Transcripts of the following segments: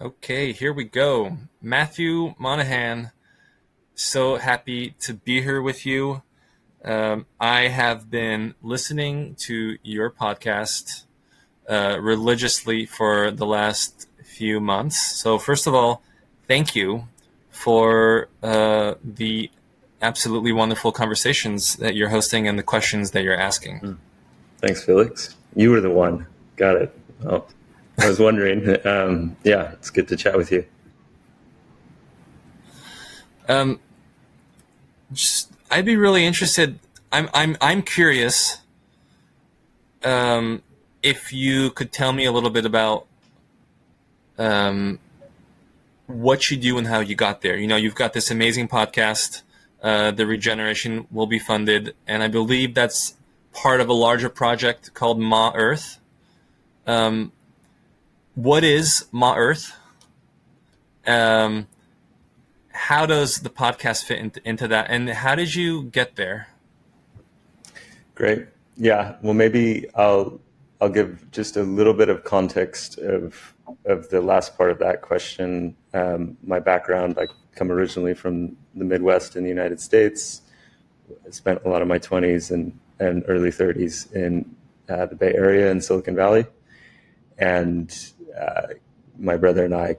Okay, here we go. Matthew Monahan, so happy to be here with you. I have been listening to your podcast religiously for the last few months. So, first of all, thank you for the absolutely wonderful conversations that you're hosting and the questions that you're asking. Thanks, Felix. You were the one. Got it. Well, I was wondering. Yeah, it's good to chat with you. I'd be really interested. I'm curious. If you could tell me a little bit about what you do and how you got there. You've got this amazing podcast. The Regeneration will be funded, and I believe that's part of a larger project called Ma Earth. What is Ma Earth? How does the podcast fit into that, and how did you get there? Great. Yeah. Well, maybe I'll give just a little bit of context of the last part of that question. My background: I come originally from the Midwest in the United States. I spent a lot of my 20s and early 30s in the Bay Area in Silicon Valley, and my brother and I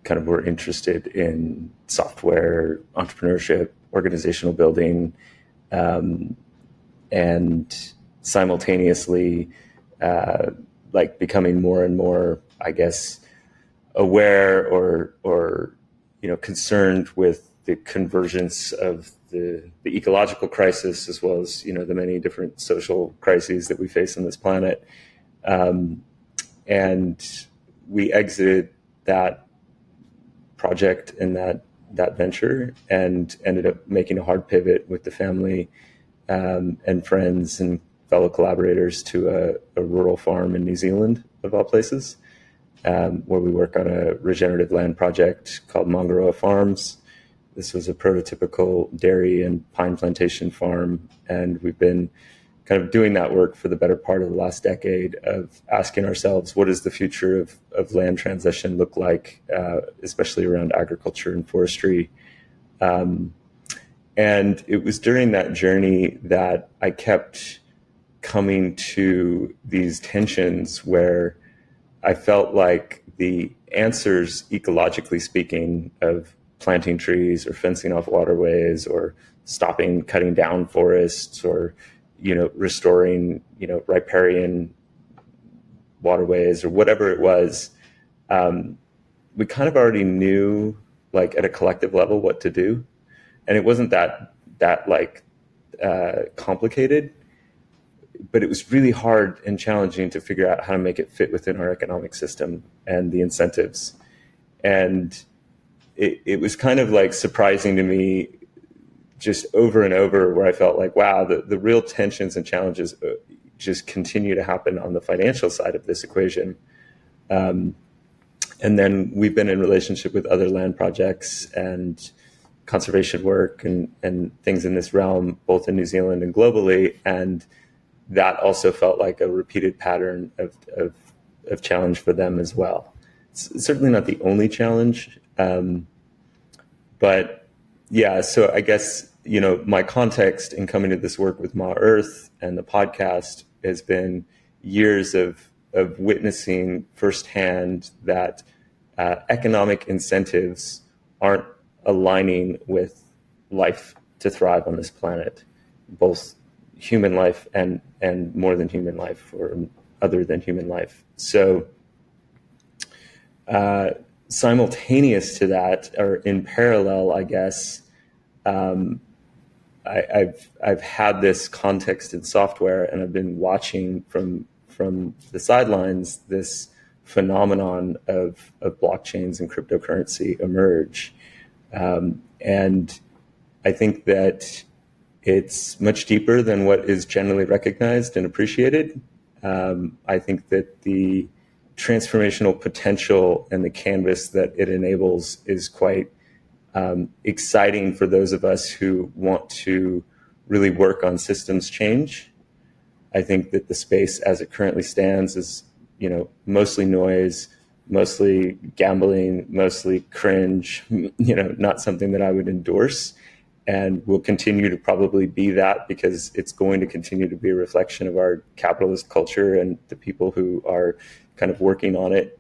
kind of were interested in software, entrepreneurship, organizational building, and simultaneously like becoming more and more, I guess, aware or concerned with the convergence of the ecological crisis, as well as the many different social crises that we face on this planet. And we exited that project and that venture and ended up making a hard pivot with the family and friends and fellow collaborators to a rural farm in New Zealand, of all places, where we work on a regenerative land project called Mangaroa Farms. This was a prototypical dairy and pine plantation farm, and we've been kind of doing that work for the better part of the last decade of asking ourselves, what does the future of land transition look like, especially around agriculture and forestry. And it was during that journey that I kept coming to these tensions where I felt like the answers, ecologically speaking, of planting trees or fencing off waterways or stopping cutting down forests or restoring, riparian waterways or whatever it was, we kind of already knew, like at a collective level, what to do, and it wasn't that complicated, but it was really hard and challenging to figure out how to make it fit within our economic system and the incentives, and it was kind of like surprising to me just over and over, where I felt like, wow, the real tensions and challenges just continue to happen on the financial side of this equation. And then we've been in relationship with other land projects and conservation work and things in this realm, both in New Zealand and globally. And that also felt like a repeated pattern of challenge for them as well. It's certainly not the only challenge. But yeah, so I guess, my context in coming to this work with Ma Earth and the podcast has been years of witnessing firsthand that economic incentives aren't aligning with life to thrive on this planet, both human life and more than human life or other than human life. So simultaneous to that, or in parallel, I guess, I've had this context in software, and I've been watching from the sidelines this phenomenon of blockchains and cryptocurrency emerge, and I think that it's much deeper than what is generally recognized and appreciated. I think that the transformational potential and the canvas that it enables is quite exciting for those of us who want to really work on systems change. I think that the space as it currently stands is, mostly noise, mostly gambling, mostly cringe, not something that I would endorse, and will continue to probably be that because it's going to continue to be a reflection of our capitalist culture and the people who are kind of working on it.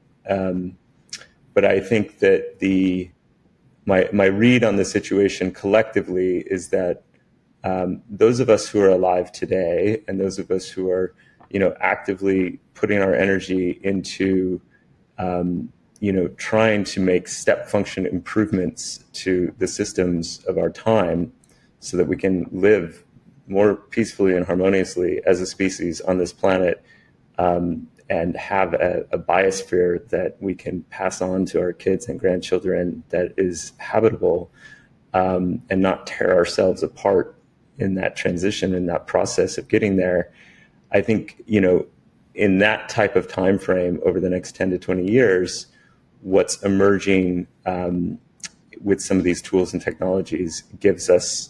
But I think that my read on the situation collectively is that those of us who are alive today and those of us who are, actively putting our energy into, trying to make step function improvements to the systems of our time so that we can live more peacefully and harmoniously as a species on this planet, and have a biosphere that we can pass on to our kids and grandchildren that is habitable, and not tear ourselves apart in that transition, in that process of getting there. I think, in that type of time frame over the next 10 to 20 years, what's emerging with some of these tools and technologies gives us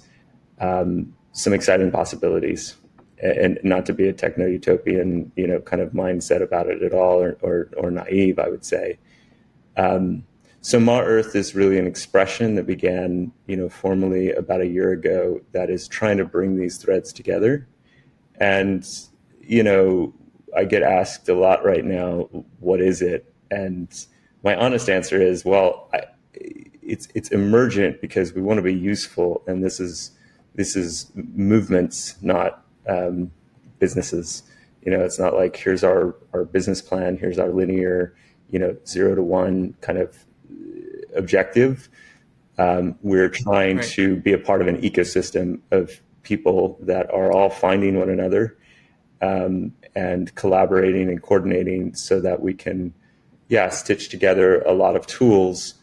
some exciting possibilities. And not to be a techno-utopian, kind of mindset about it at all, or naive, I would say. So Ma Earth is really an expression that began, formally about a year ago that is trying to bring these threads together. And, I get asked a lot right now, what is it? And my honest answer is, well, it's emergent because we want to be useful. And this is movements, not businesses. It's not like here's our business plan, here's our linear, 0 to 1 kind of objective. We're trying Right. to be a part of an ecosystem of people that are all finding one another, and collaborating and coordinating so that we can, stitch together a lot of tools.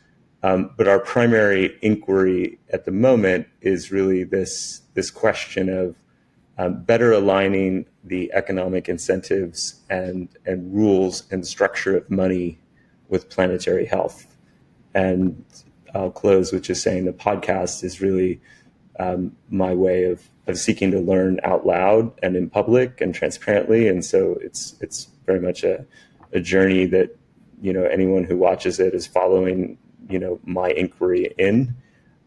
But our primary inquiry at the moment is really this question of better aligning the economic incentives and rules and structure of money with planetary health. And I'll close with just saying the podcast is really my way of seeking to learn out loud and in public and transparently. And so it's very much a journey that, anyone who watches it is following, my inquiry in,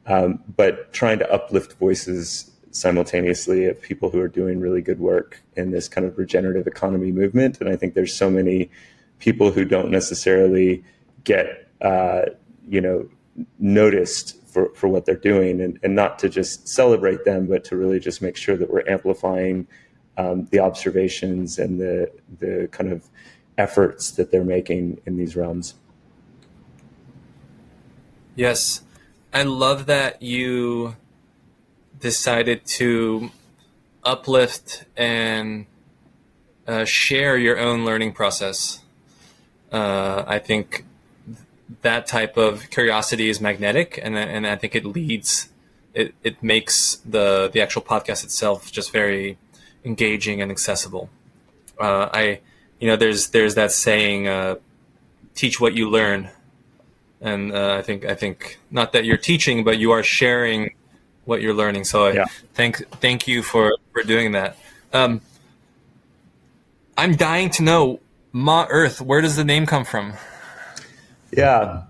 but trying to uplift voices simultaneously of people who are doing really good work in this kind of regenerative economy movement. And I think there's so many people who don't necessarily get, noticed for what they're doing, and not to just celebrate them, but to really just make sure that we're amplifying the observations and the kind of efforts that they're making in these realms. Yes. I love that you decided to uplift and share your own learning process. I think that type of curiosity is magnetic, and I think it leads. It makes the actual podcast itself just very engaging and accessible. There's that saying, "Teach what you learn," and I think not that you're teaching, but you are sharing what you're learning. So I thank you for doing that. I'm dying to know, Ma Earth. Where does the name come from? Yeah.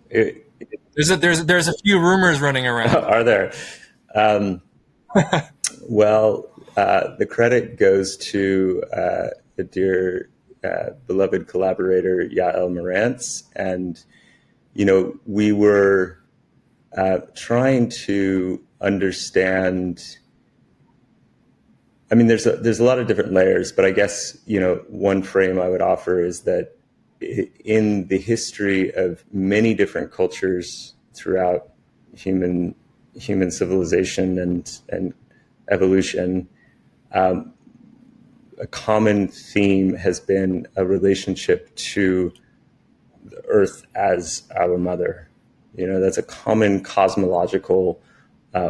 There's a few rumors running around. Are there? Well, the credit goes to the dear beloved collaborator Yael Marantz, and we were trying to understand. I mean, there's a lot of different layers, but I guess one frame I would offer is that in the history of many different cultures throughout human civilization and evolution, a common theme has been a relationship to the Earth as our mother. That's a common cosmological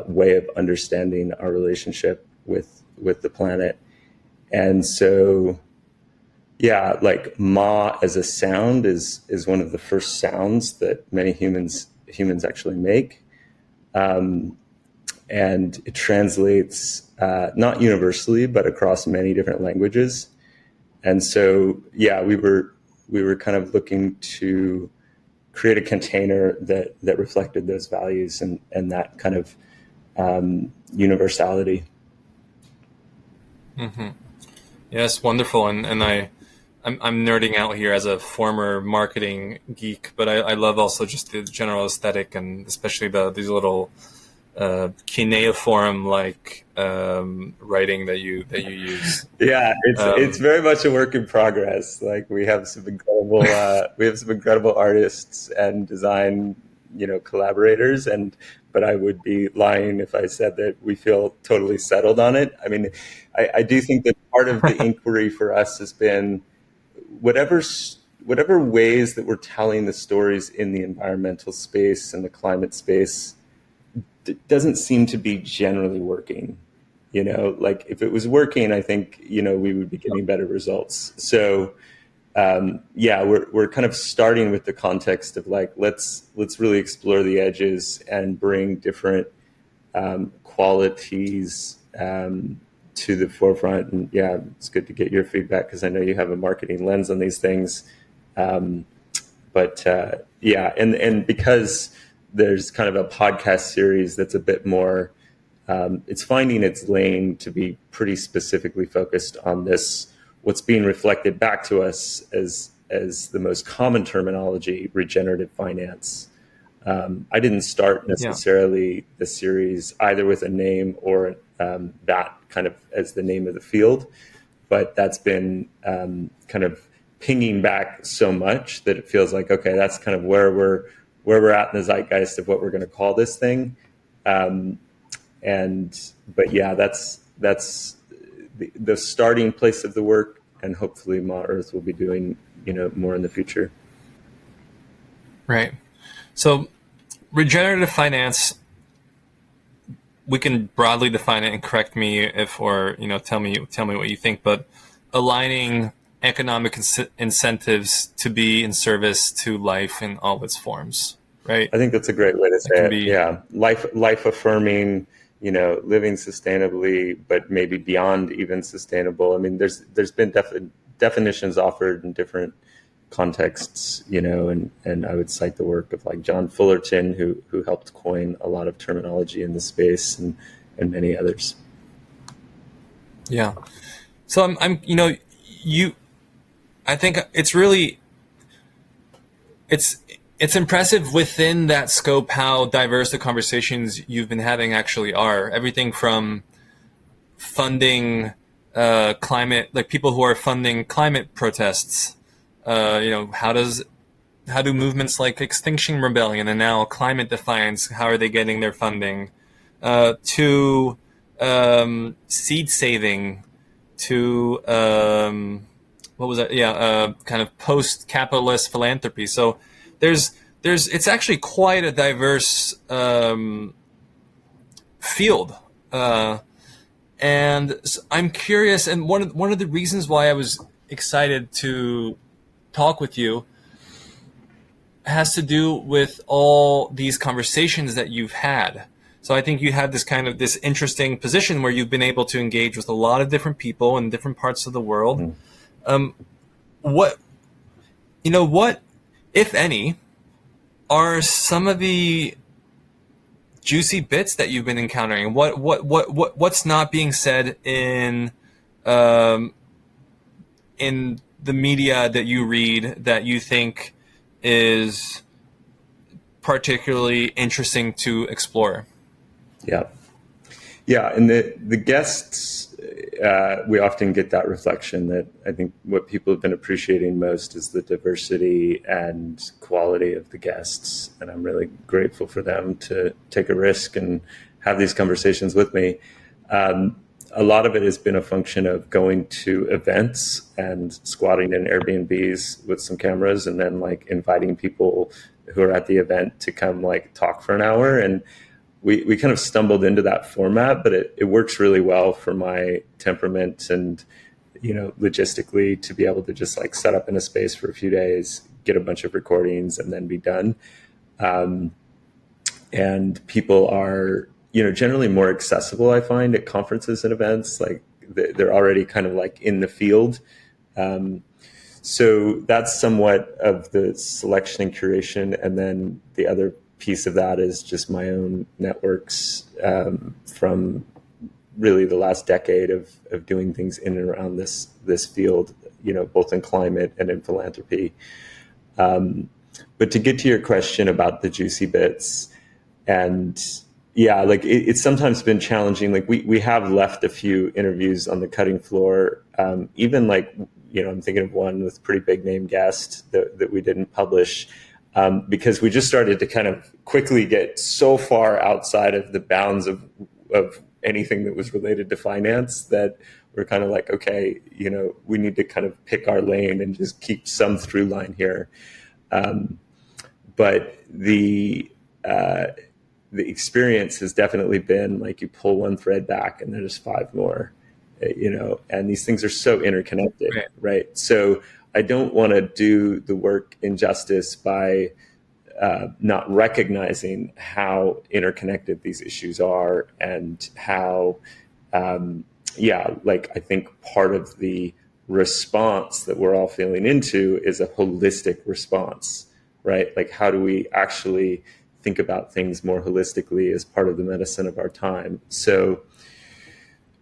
way of understanding our relationship with the planet. And so, like Ma as a sound is one of the first sounds that many humans actually make. And it translates not universally, but across many different languages. And so, we we were kind of looking to create a container that reflected those values and that kind of universality. Mm-hmm. Yes, wonderful. I'm nerding out here as a former marketing geek, but I love also just the general aesthetic and especially these little cuneiform like writing that you use. Yeah, it's very much a work in progress. Like we have some incredible artists and design collaborators, but I would be lying if I said that we feel totally settled on it. I mean, I do think that part of the inquiry for us has been whatever ways that we're telling the stories in the environmental space and the climate space doesn't seem to be generally working. Like if it was working, I think we would be getting better results. So we're kind of starting with the context of like let's really explore the edges and bring different qualities to the forefront. And yeah, it's good to get your feedback because I know you have a marketing lens on these things. And because there's kind of a podcast series that's a bit more, it's finding its lane to be pretty specifically focused on this, what's being reflected back to us as the most common terminology, regenerative finance. I didn't start necessarily the series either with a name or that kind of as the name of the field, but that's been kind of pinging back so much that it feels like, okay, that's kind of where we're at in the zeitgeist of what we're going to call this thing. But yeah, that's the starting place of the work, and hopefully Ma Earth will be doing more in the future. Right. So regenerative finance, we can broadly define it and correct me if, or tell me what you think, but aligning economic incentives to be in service to life in all its forms, right? I think that's a great way to say it. Yeah, life affirming, living sustainably, but maybe beyond even sustainable. I mean, there's been definitions offered in different contexts, and I would cite the work of like John Fullerton, who helped coin a lot of terminology in the space, and many others. Yeah. So I think it's impressive within that scope how diverse the conversations you've been having actually are. Everything from funding climate, like people who are funding climate protests. How do movements like Extinction Rebellion and now Climate Defiance, how are they getting their funding? To seed saving, to what was that? Yeah, kind of post-capitalist philanthropy. So it's actually quite a diverse field. And I'm curious, and one of the reasons why I was excited to talk with you has to do with all these conversations that you've had. So I think you have this interesting position where you've been able to engage with a lot of different people in different parts of the world. What, if any, are some of the juicy bits that you've been encountering? What's not being said in the media that you read that you think is particularly interesting to explore? Yeah, and the guests, we often get that reflection that I think what people have been appreciating most is the diversity and quality of the guests, and I'm really grateful for them to take a risk and have these conversations with me. A lot of it has been a function of going to events and squatting in Airbnbs with some cameras and then like inviting people who are at the event to come like talk for an hour. And we kind of stumbled into that format, but it works really well for my temperament and, logistically to be able to just like set up in a space for a few days, get a bunch of recordings and then be done. And people are, generally more accessible, I find, at conferences and events. Like they're already kind of like in the field. So that's somewhat of the selection and curation. And then the other piece of that is just my own networks from really the last decade of doing things in and around this field, both in climate and in philanthropy. But to get to your question about the juicy bits, and yeah, like it's sometimes been challenging. Like we have left a few interviews on the cutting floor. Even like, I'm thinking of one with pretty big name guest that we didn't publish because we just started to kind of quickly get so far outside of the bounds of anything that was related to finance that we're kind of like, okay, we need to kind of pick our lane and just keep some through line here. But the experience has definitely been like you pull one thread back and there's five more, and these things are so interconnected, right? So I don't want to do the work injustice by not recognizing how interconnected these issues are and how, like I think part of the response that we're all feeling into is a holistic response, right? Like how do we actually think about things more holistically as part of the medicine of our time? So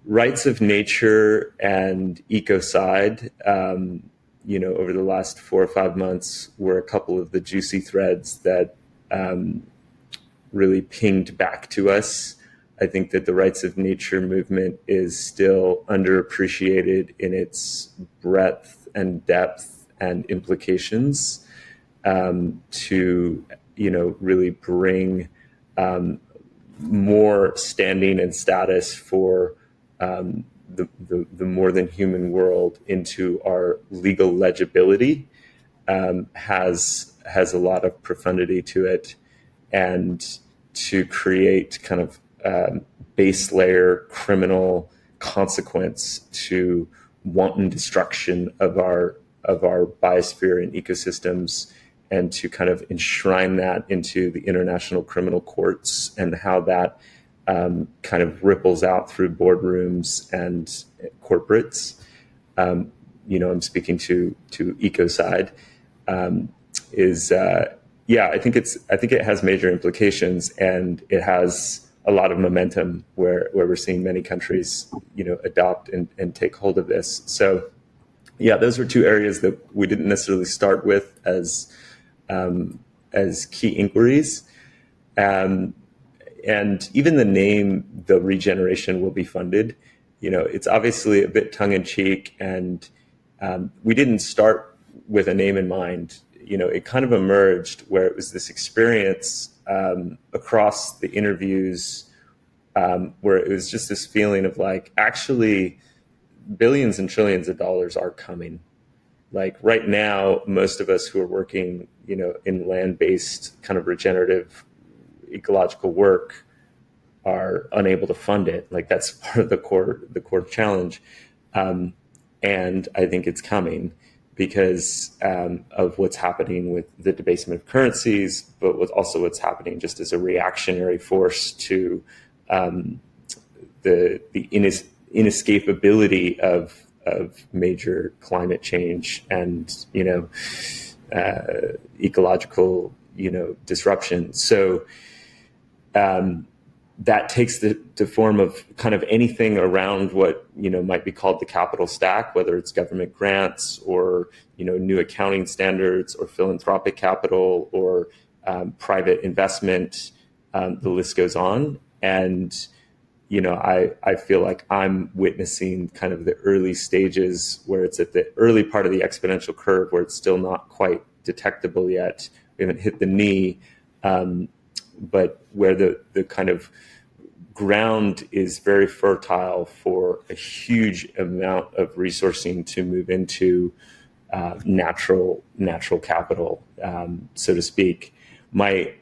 rights of nature and ecocide, over the last 4 or 5 months were a couple of the juicy threads that really pinged back to us. I think that the rights of nature movement is still underappreciated in its breadth and depth and implications to, really bring more standing and status for the more than human world into our legal legibility has a lot of profundity to it, and to create kind of base layer criminal consequence to wanton destruction of our biosphere and ecosystems, and to kind of enshrine that into the international criminal courts and how that kind of ripples out through boardrooms and corporates. I'm speaking to ecocide. I think it has major implications, and it has a lot of momentum where we're seeing many countries, adopt and take hold of this. So, yeah, those were two areas that we didn't necessarily start with as key inquiries. And even the name, the Regeneration will be funded, it's obviously a bit tongue in cheek, and we didn't start with a name in mind. It kind of emerged where it was this experience across the interviews where it was just this feeling of like, actually, billions and trillions of dollars are coming. Like right now, most of us who are working, in land-based kind of regenerative ecological work are unable to fund it. Like that's part of the core challenge. And I think it's coming because of what's happening with the debasement of currencies, but with also what's happening just as a reactionary force to the inescapability of major climate change and ecological disruption. So that takes the form of kind of anything around what might be called the capital stack, whether it's government grants or new accounting standards or philanthropic capital or private investment. The list goes on, and I feel like I'm witnessing kind of the early stages where it's at the early part of the exponential curve where it's still not quite detectable yet. We haven't hit the knee, but where the kind of ground is very fertile for a huge amount of resourcing to move into natural capital, so to speak. My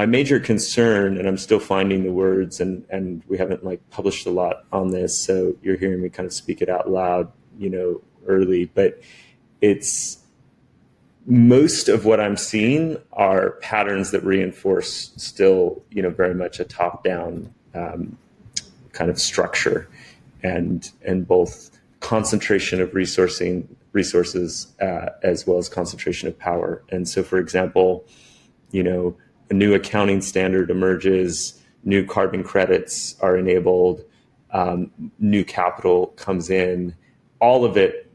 major concern, and I'm still finding the words, and we haven't like published a lot on this, so you're hearing me kind of speak it out loud, early, but it's most of what I'm seeing are patterns that reinforce still, very much a top-down kind of structure, and both concentration of resourcing resources as well as concentration of power. And so, for example, a new accounting standard emerges, new carbon credits are enabled, new capital comes in, all of it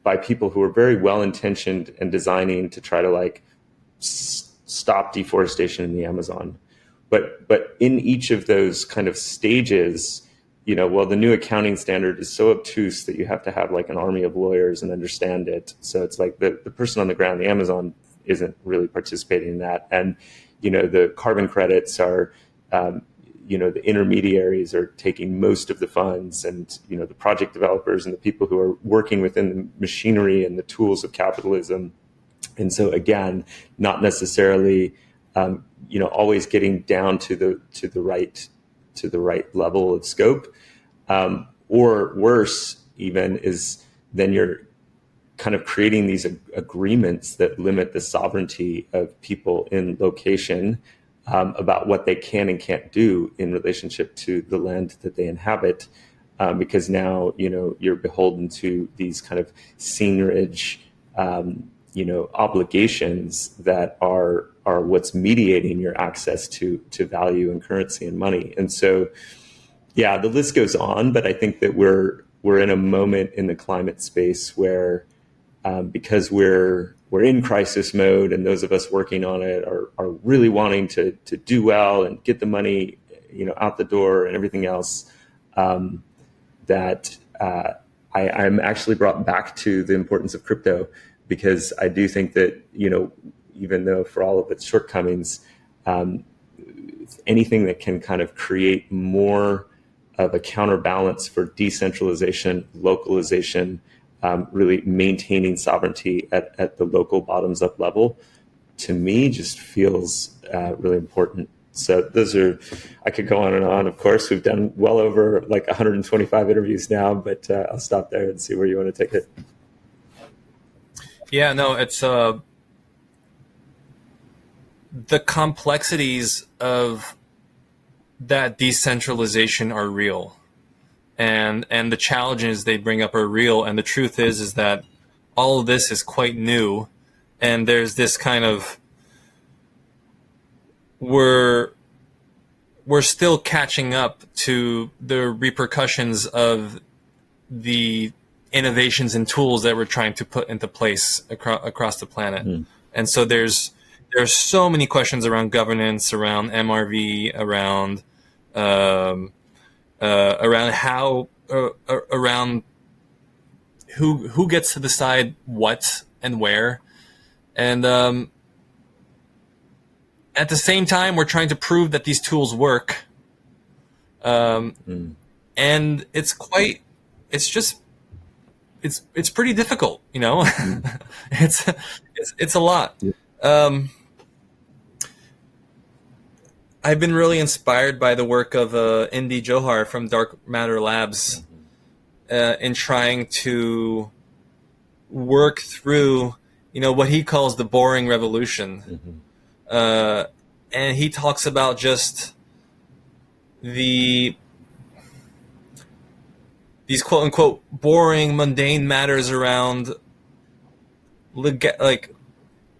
by people who are very well intentioned and designing to try to stop deforestation in the Amazon. But in each of those kind of stages, the new accounting standard is so obtuse that you have to have an army of lawyers and understand it. So it's like the person on the ground, the Amazon, isn't really participating in that. And, the carbon credits are, the intermediaries are taking most of the funds, and, the project developers and the people who are working within the machinery and the tools of capitalism. And so again, not necessarily, always getting down to the right level of scope, or worse even is then you're kind of creating these agreements that limit the sovereignty of people in location about what they can and can't do in relationship to the land that they inhabit, because now you're beholden to these kind of seigniorage obligations that are what's mediating your access to value and currency and money. And so, yeah, the list goes on, but I think that we're in a moment in the climate space where, because we're in crisis mode, and those of us working on it are really wanting to do well and get the money out the door and everything else, that I'm actually brought back to the importance of crypto, because I do think that, even though for all of its shortcomings, anything that can kind of create more of a counterbalance for decentralization, localization, really maintaining sovereignty at the local bottoms-up level, to me just feels really important. So those are, I could go on and on, of course. We've done well over 125 interviews now, but I'll stop there and see where you want to take it. Yeah, no, it's the complexities of that decentralization are real, and the challenges they bring up are real. And the truth is that all of this is quite new, and there's this kind of we're still catching up to the repercussions of the innovations and tools that we're trying to put into place across the planet. And so there's so many questions around governance, around MRV, around how around who gets to decide what and where, and at the same time we're trying to prove that these tools work, and it's pretty difficult, it's a lot. I've been really inspired by the work of Indy Johar from Dark Matter Labs, in trying to work through, what he calls the boring revolution. And he talks about just these quote unquote boring, mundane matters around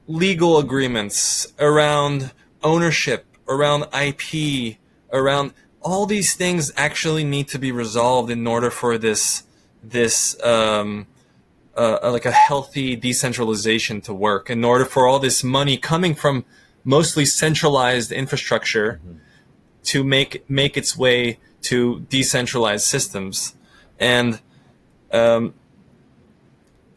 legal agreements, around ownership, around IP, around all these things actually need to be resolved in order for this like a healthy decentralization to work, in order for all this money coming from mostly centralized infrastructure to make its way to decentralized systems. And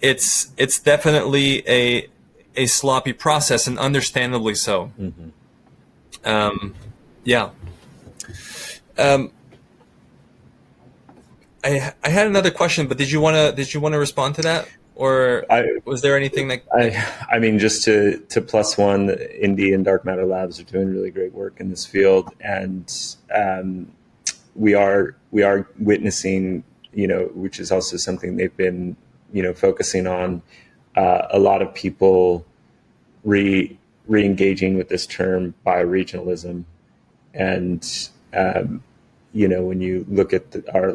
it's definitely a sloppy process, and understandably so. Yeah. I had another question, but did you want to respond to that, or was there anything that? I mean, just to plus one, Indy and Dark Matter Labs are doing really great work in this field, and we are witnessing, which is also something they've been, focusing on, a lot of people re-engaging with this term bioregionalism, and when you look at our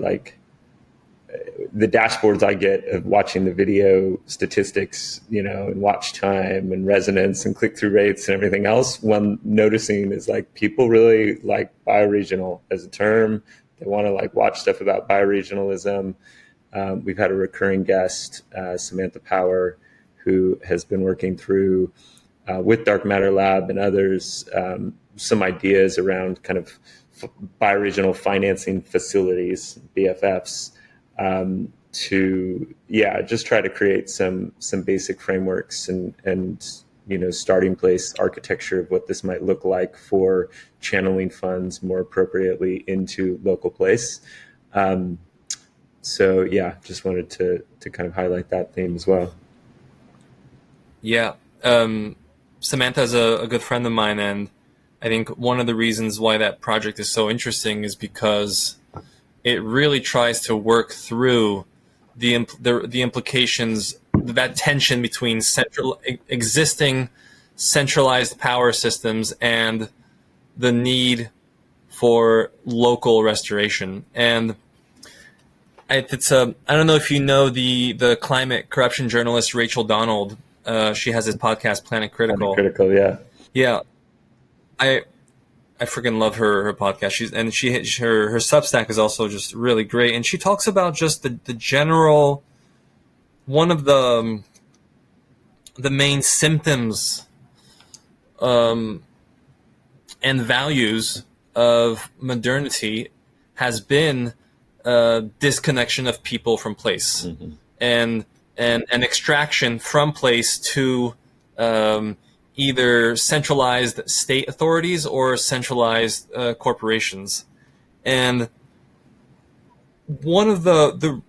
the dashboards I get of watching the video statistics, and watch time and resonance and click through rates and everything else, what I'm noticing is like people really like bioregional as a term. They want to like watch stuff about bioregionalism. We've had a recurring guest, Samantha Power, who has been working through with Dark Matter Lab and others, some ideas around kind of bioregional financing facilities, BFFs, to just try to create some basic frameworks and starting place architecture of what this might look like for channeling funds more appropriately into local place. Just wanted to kind of highlight that theme as well. Yeah. Samantha's a good friend of mine, and I think one of the reasons why that project is so interesting is because it really tries to work through the implications, that tension between existing centralized power systems and the need for local restoration. And I don't know if you know the climate corruption journalist Rachel Donald. She has this podcast, Planet Critical. Planet Critical, yeah. Yeah. I freaking love her podcast. Her Substack is also just really great, and she talks about just the general, one of the main symptoms and values of modernity has been disconnection of people from place, Mm-hmm. and an extraction from place to either centralized state authorities or centralized corporations. And one of the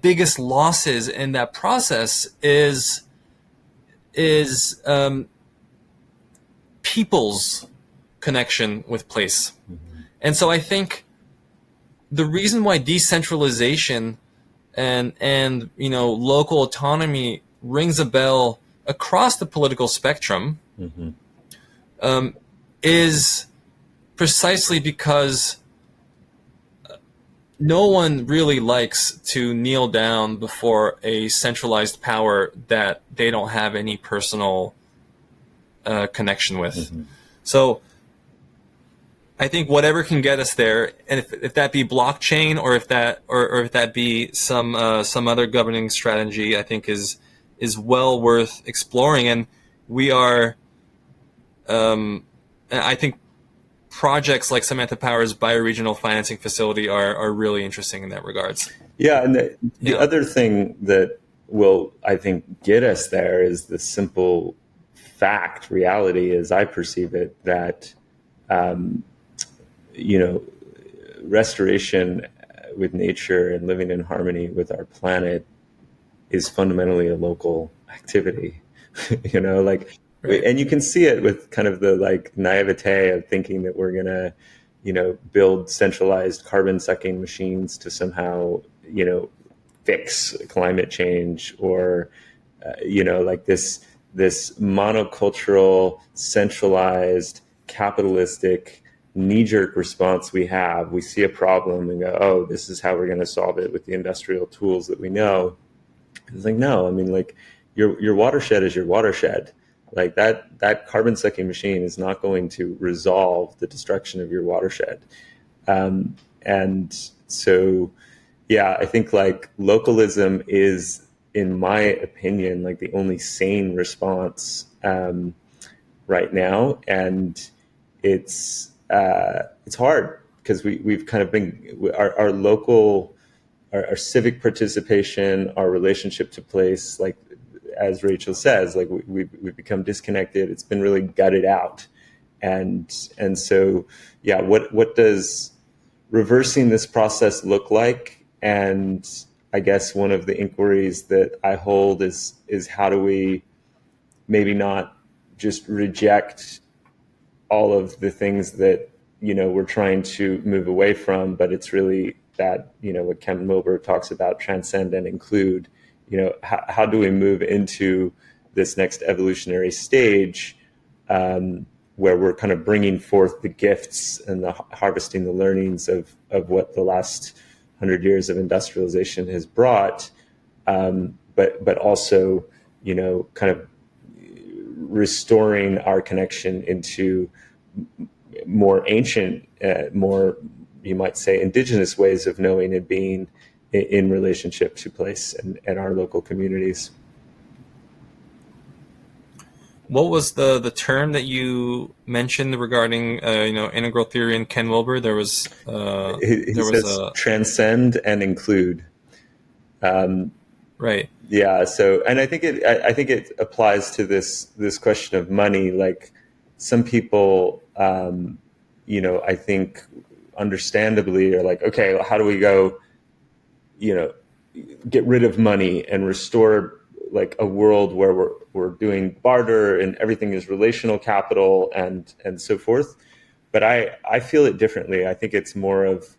biggest losses in that process is people's connection with place. Mm-hmm. And so I think the reason why decentralization and local autonomy rings a bell across the political spectrum, mm-hmm. Is precisely because no one really likes to kneel down before a centralized power that they don't have any personal connection with. Mm-hmm. So I think whatever can get us there, and if that be blockchain or if that be some other governing strategy, I think is well worth exploring. And we are, I think projects like Samantha Power's bioregional financing facility are really interesting in that regards. Yeah, and the other thing that will, I think, get us there is the simple fact, reality, as I perceive it, that restoration with nature and living in harmony with our planet is fundamentally a local activity. Right. And you can see it with kind of the like naivete of thinking that we're gonna, build centralized carbon sucking machines to somehow, fix climate change, or, like this monocultural, centralized, capitalistic, knee-jerk response we have. We see a problem and go, oh, this is how we're going to solve it with the industrial tools that we know. It's like, no, I mean, like your watershed is your watershed. Like that carbon sucking machine is not going to resolve the destruction of your watershed. And so, I think like localism is, in my opinion, like the only sane response right now. And it's hard because we've kind of been, our local, our civic participation, our relationship to place, like as Rachel says, like we've become disconnected. It's been really gutted out. And so, what does reversing this process look like? And I guess one of the inquiries that I hold is how do we maybe not just reject all of the things that, we're trying to move away from, but it's really that, what Ken Wilber talks about, transcend and include. How do we move into this next evolutionary stage where we're kind of bringing forth the gifts and harvesting the learnings of what the last 100 years of industrialization has brought, but also, kind of restoring our connection into more ancient, more, you might say, indigenous ways of knowing and being in relationship to place and our local communities. What was the term that you mentioned regarding integral theory and Ken Wilber? There was He says transcend and include. Right. Yeah. So, and I think it applies to this question of money. Like, some people, I think understandably are like, okay, well, how do we go, get rid of money and restore like a world where we're doing barter and everything is relational capital and so forth. But I feel it differently. I think it's more of,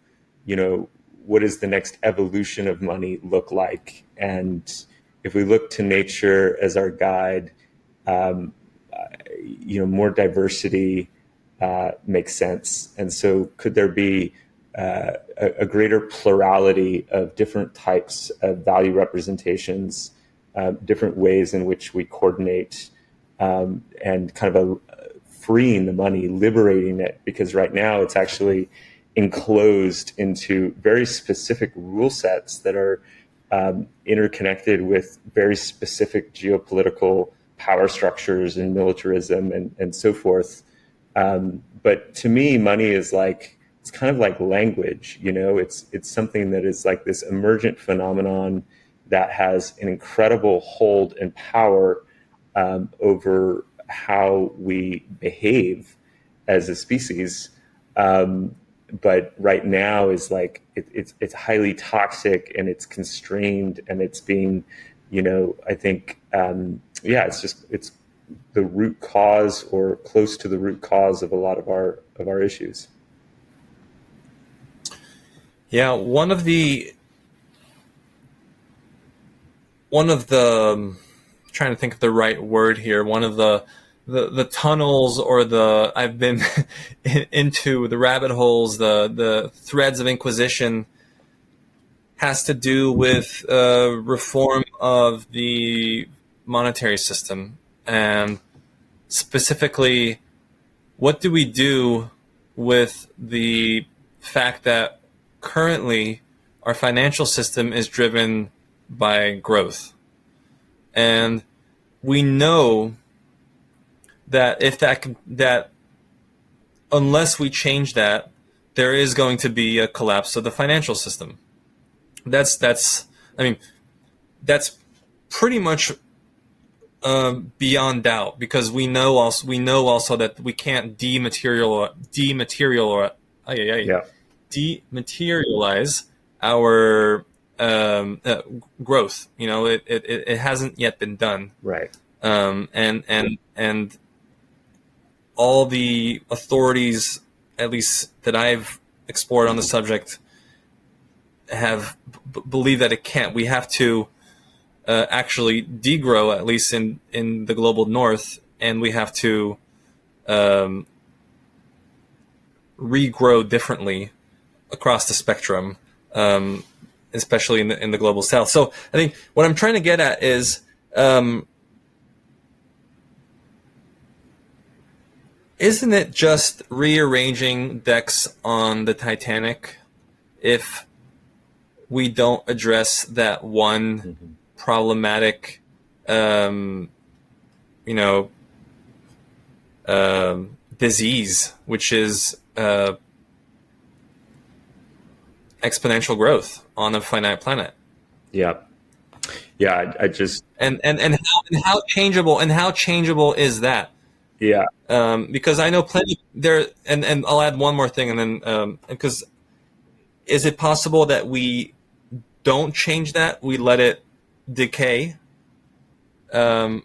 what does the next evolution of money look like? And if we look to nature as our guide, more diversity makes sense. And so could there be a greater plurality of different types of value representations, different ways in which we coordinate, and kind of freeing the money, liberating it, because right now it's actually enclosed into very specific rule sets that are interconnected with very specific geopolitical power structures and militarism and so forth. But to me, money is like, it's kind of like language, it's something that is like this emergent phenomenon that has an incredible hold and power over how we behave as a species. But right now is like, it's highly toxic and it's constrained and it's being, I think, it's the root cause or close to the root cause of a lot of our issues. Yeah, one of the trying to think of the right word here. One of the tunnels, or I've been into the rabbit holes, the threads of inquisition, has to do with reform of the monetary system, and specifically, what do we do with the fact that currently our financial system is driven by growth, and we know that that unless we change that, there is going to be a collapse of the financial system. That's pretty much beyond doubt, because we know also that we can't dematerialize our growth. It hasn't yet been done. Right. And all the authorities, at least that I've explored on the subject, have believe that it can't. We have to actually degrow, at least in the global north, and we have to regrow differently across the spectrum, especially in the global south. So I think what I'm trying to get at is, isn't it just rearranging decks on the Titanic if we don't address that one problematic, disease, which is exponential growth on a finite planet? Yeah. I just and how changeable is that? Yeah. Because I know plenty there, and I'll add one more thing, and then because is it possible that we don't change that, we let it decay, and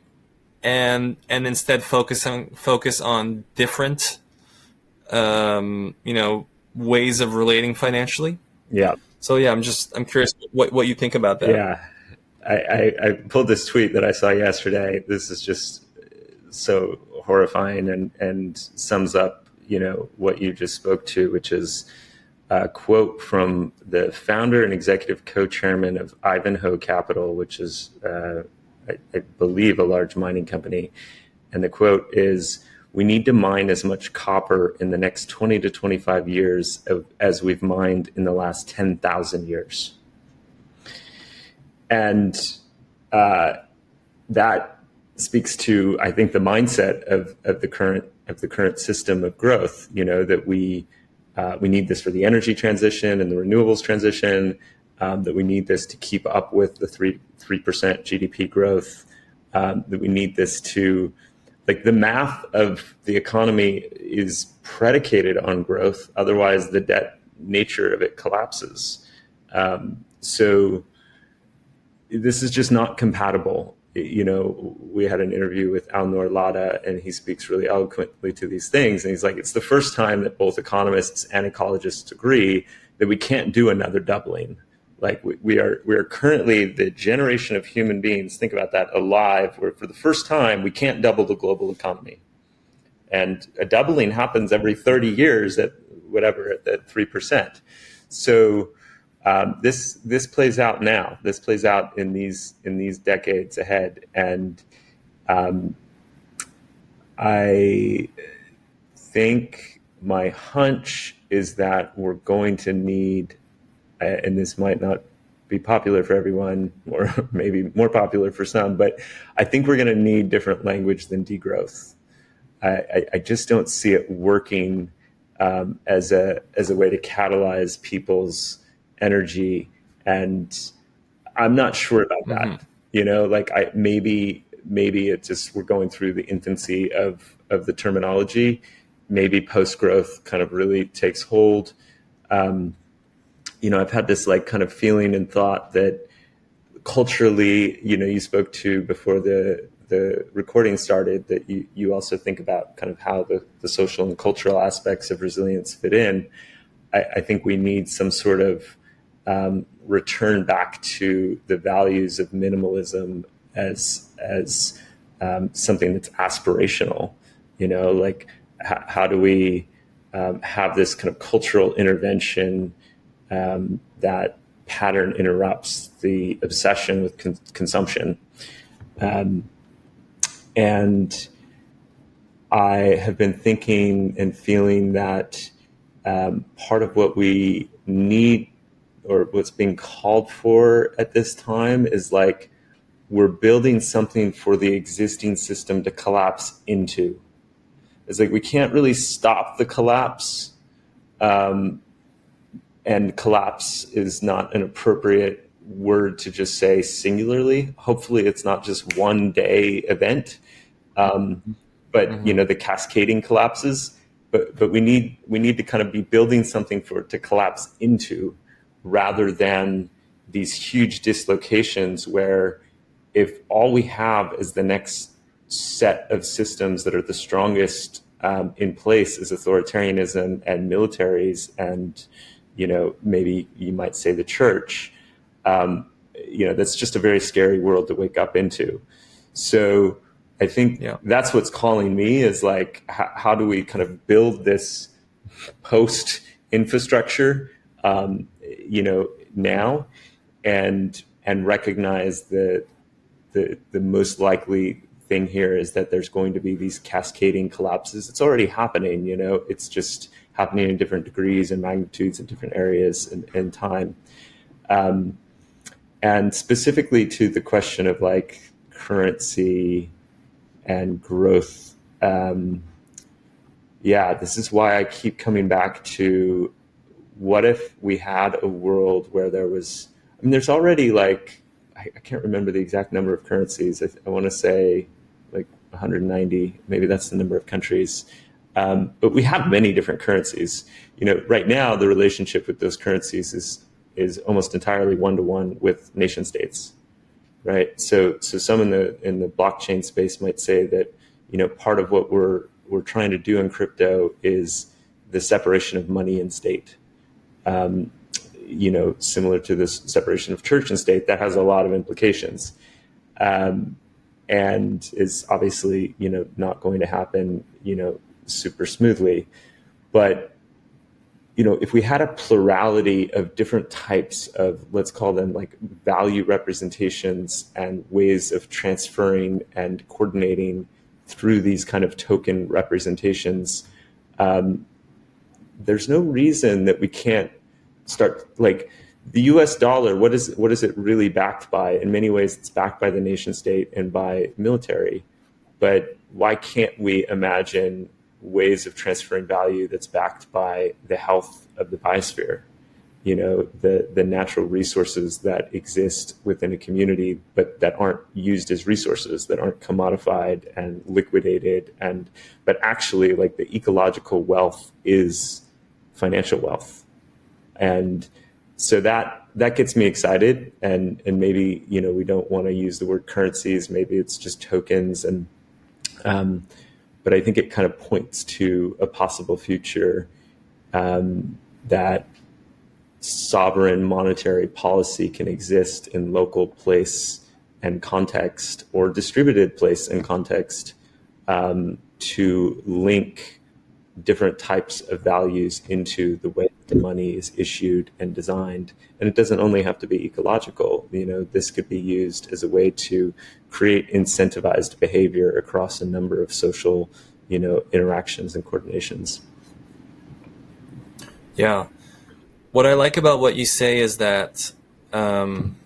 instead focus on different ways of relating financially? Yeah. So yeah, I'm curious what you think about that. Yeah. I pulled this tweet that I saw yesterday. This is just so horrifying and sums up, what you just spoke to, which is quote from the founder and executive co-chairman of Ivanhoe Capital, which is, I believe, a large mining company. And the quote is, "We need to mine as much copper in the next 20 to 25 years as we've mined in the last 10,000 years." And that speaks to, I think, the mindset of the current system of growth. That we need this for the energy transition and the renewables transition. That we need this to keep up with the 3% GDP growth. That we need this to, like, the math of the economy is predicated on growth. Otherwise, the debt nature of it collapses. So this is just not compatible. We had an interview with Alnor Lada, and he speaks really eloquently to these things. And he's like, it's the first time that both economists and ecologists agree that we can't do another doubling. Like, we are currently the generation of human beings, think about that, alive, where for the first time we can't double the global economy. And a doubling happens every 30 years at 3%. So this plays out now. This plays out in these decades ahead, and I think my hunch is that we're going to need, and this might not be popular for everyone, or maybe more popular for some, but I think we're going to need different language than degrowth. I just don't see it working as a way to catalyze people's energy, and I'm not sure about that. Maybe it's just we're going through the infancy of the terminology. Maybe post-growth kind of really takes hold. I've had this kind of feeling and thought that culturally, you spoke to before the recording started, that you also think about kind of how the social and cultural aspects of resilience fit in. I think we need some sort of return back to the values of minimalism as something that's aspirational. How do we have this kind of cultural intervention that pattern interrupts the obsession with consumption. And I have been thinking and feeling that part of what we need, or what's being called for at this time, is like we're building something for the existing system to collapse into. It's like we can't really stop the collapse. And collapse is not an appropriate word to just say singularly. Hopefully it's not just one day event, but the cascading collapses. But we need to kind of be building something for it to collapse into, rather than these huge dislocations where if all we have is the next set of systems that are the strongest in place is authoritarianism and militaries and maybe you might say the church, that's just a very scary world to wake up into. So I think that's what's calling me, is like, how do we kind of build this post infrastructure, now, and recognize that the most likely thing here is that there's going to be these cascading collapses. It's already happening, it's just happening in different degrees and magnitudes in different areas and time. And specifically to the question of like currency and growth, this is why I keep coming back to, what if we had a world where there was, there's already like, I can't remember the exact number of currencies. I want to say like 190, maybe that's the number of countries. But we have many different currencies. Right now the relationship with those currencies is almost entirely one-to-one with nation states, right? So some in the blockchain space might say that part of what we're trying to do in crypto is the separation of money and state. Similar to this separation of church and state, that has a lot of implications, and is obviously not going to happen super smoothly. But if we had a plurality of different types of, let's call them like value representations and ways of transferring and coordinating through these kind of token representations, there's no reason that we can't start, like the US dollar, what is it really backed by? In many ways, it's backed by the nation state and by military. But why can't we imagine ways of transferring value that's backed by the health of the biosphere? The natural resources that exist within a community, but that aren't used as resources, that aren't commodified and liquidated, but actually, like, the ecological wealth is financial wealth. And so that gets me excited. And maybe, we don't want to use the word currencies, maybe it's just tokens. But I think it kind of points to a possible future that sovereign monetary policy can exist in local place and context, or distributed place and context, to link different types of values into the way the money is issued and designed. And it doesn't only have to be ecological. This could be used as a way to create incentivized behavior across a number of social, interactions and coordinations. Yeah. What I like about what you say is that none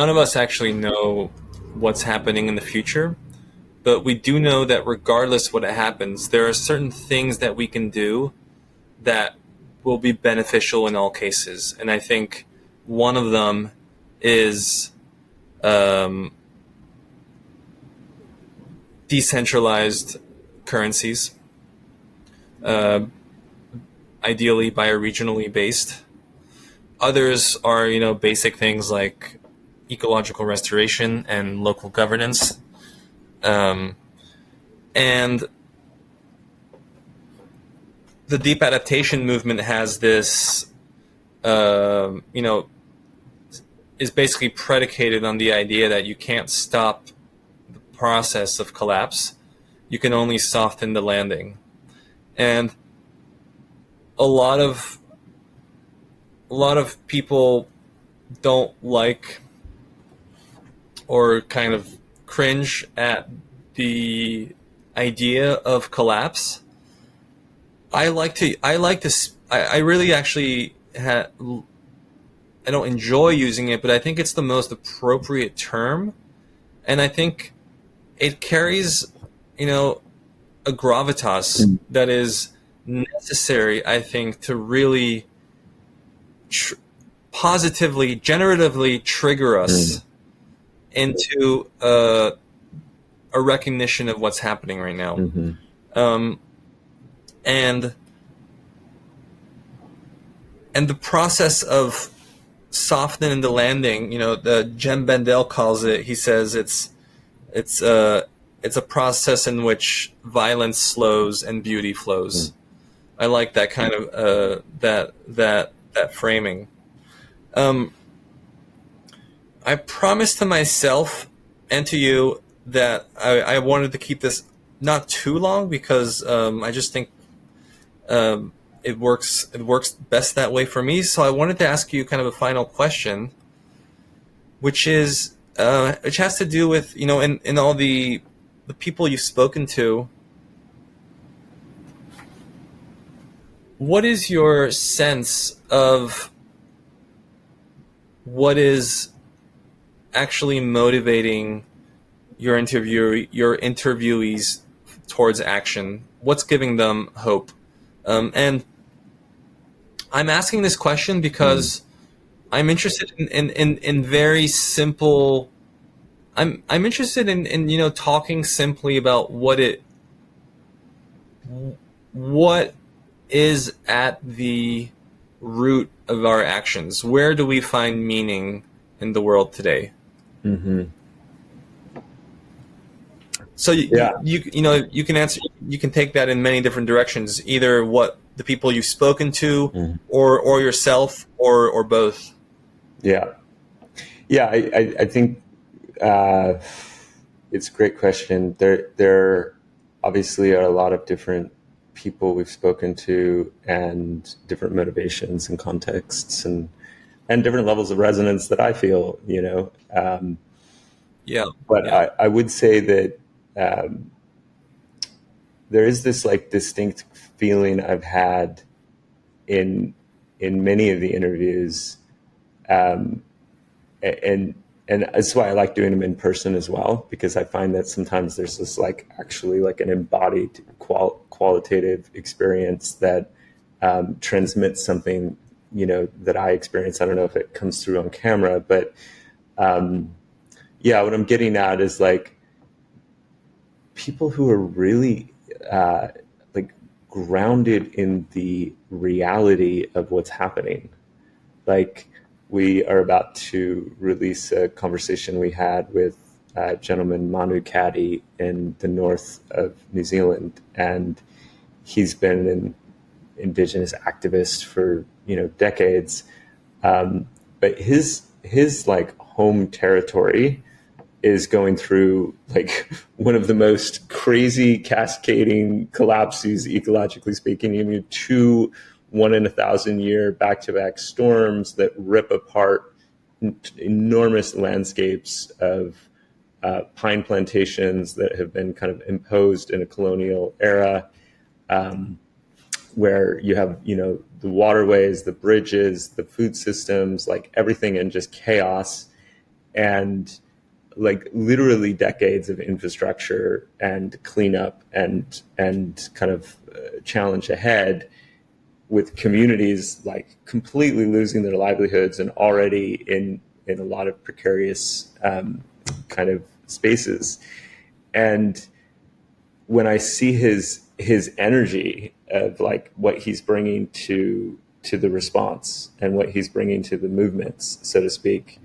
of us actually know what's happening in the future, but we do know that regardless what happens, there are certain things that we can do that will be beneficial in all cases. And I think one of them is decentralized currencies, ideally bioregionally based. Others are, basic things like ecological restoration and local governance. And the deep adaptation movement has this, is basically predicated on the idea that you can't stop the process of collapse. You can only soften the landing. And a lot of people don't like or kind of cringe at the idea of collapse. I really actually I don't enjoy using it, but I think it's the most appropriate term. And I think it carries, a gravitas that is necessary, I think, to really positively, generatively trigger us into a recognition of what's happening right now. And the process of softening the landing, the Jem Bendel calls it. He says it's a process in which violence slows and beauty flows. I like that kind of that framing. I promised to myself and to you that I wanted to keep this not too long, because I just think it works best that way for me. So I wanted to ask you kind of a final question, which has to do with, in all the people you've spoken to, what is your sense of what is actually motivating your interviewees towards action? What's giving them hope? And I'm asking this question because I'm interested in very simple. I'm interested in talking simply about what is at the root of our actions. Where do we find meaning in the world today? So you can answer. You can take that in many different directions. Either what the people you've spoken to, or yourself, or both. Yeah. I think it's a great question. There obviously are a lot of different people we've spoken to, and different motivations and contexts, and different levels of resonance that I feel, Yeah. but Yeah. I would say that there is this like distinct feeling I've had in many of the interviews, and that's why I like doing them in person as well, because I find that sometimes there's this like actually like an embodied qualitative experience that transmits something, that I experience. I don't know if it comes through on camera, but yeah, what I'm getting at is like people who are really like grounded in the reality of what's happening. Like, we are about to release a conversation we had with gentleman Manu Caddy in the north of New Zealand, and he's been an indigenous activist for decades. But his like home territory is going through like one of the most crazy cascading collapses, ecologically speaking. You mean two 1 in 1,000 year back-to-back storms that rip apart enormous landscapes of pine plantations that have been kind of imposed in a colonial era, where you have the waterways, the bridges, the food systems, like everything in just chaos, and like literally decades of infrastructure and cleanup and kind of challenge ahead, with communities like completely losing their livelihoods and already in a lot of precarious kind of spaces. And when I see his energy of like what he's bringing to the response and what he's bringing to the movements, so to speak,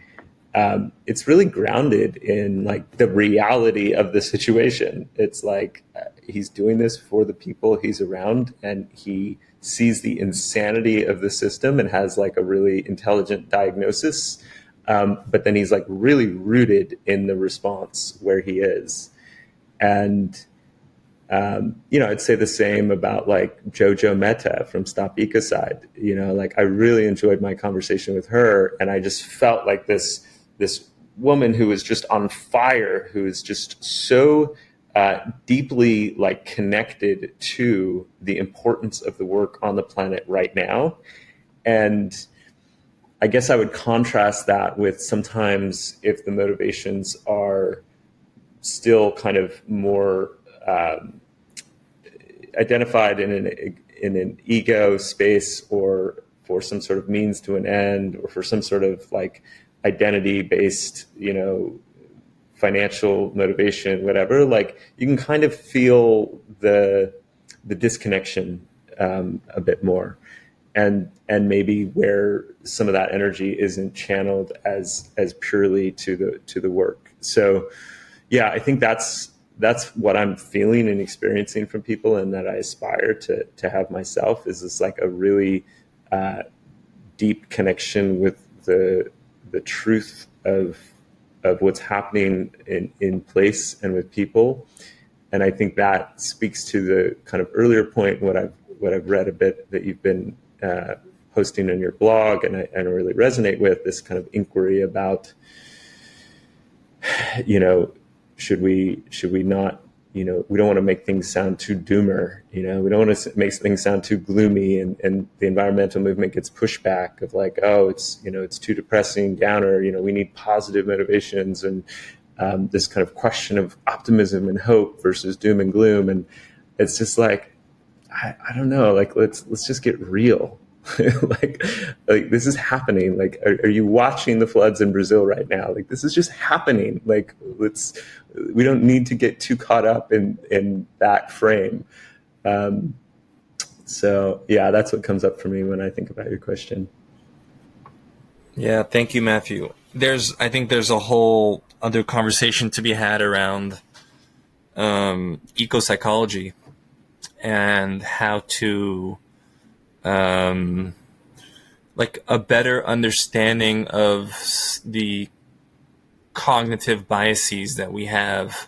it's really grounded in like the reality of the situation. It's like he's doing this for the people he's around, and he sees the insanity of the system and has like a really intelligent diagnosis. But then he's like really rooted in the response where he is. And I'd say the same about like Jojo Mehta from Stop Ecocide. Like I really enjoyed my conversation with her, and I just felt like this woman who was just on fire, who is just so deeply like connected to the importance of the work on the planet right now. And I guess I would contrast that with sometimes if the motivations are still kind of more identified in an ego space, or for some sort of means to an end, or for some sort of like identity based, financial motivation, whatever. Like you can kind of feel the disconnection a bit more, and maybe where some of that energy isn't channeled as purely to the work. So yeah, I think that's what I'm feeling and experiencing from people, and that I aspire to have myself, is this like a really deep connection with the truth of what's happening in place and with people. And I think that speaks to the kind of earlier point, what I've read a bit that you've been posting in your blog, and I really resonate with this kind of inquiry about, should we not, we don't want to make things sound too doomer, we don't want to make things sound too gloomy, and the environmental movement gets pushback of like, oh, it's it's too depressing, downer, we need positive motivations, and this kind of question of optimism and hope versus doom and gloom. And it's just like, I don't know, like let's just get real. like this is happening. Like, are you watching the floods in Brazil right now? Like, this is just happening. Like, we don't need to get too caught up in that frame. So yeah, that's what comes up for me when I think about your question. Yeah, thank you, Matthew. I think there's a whole other conversation to be had around eco psychology and how to like a better understanding of the cognitive biases that we have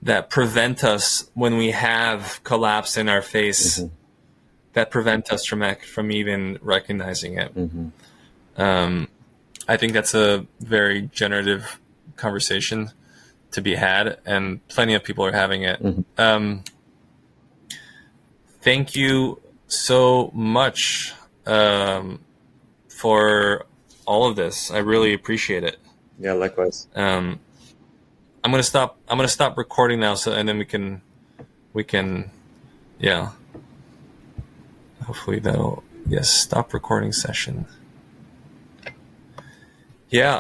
that prevent us when we have collapse in our face, Mm-hmm. that prevent us from even recognizing it. Mm-hmm. I think that's a very generative conversation to be had, and plenty of people are having it. Mm-hmm. Thank you so much for all of this. I really appreciate it. Yeah, likewise. I'm gonna stop recording now, and then we can yeah. Hopefully that'll stop recording session. Yeah.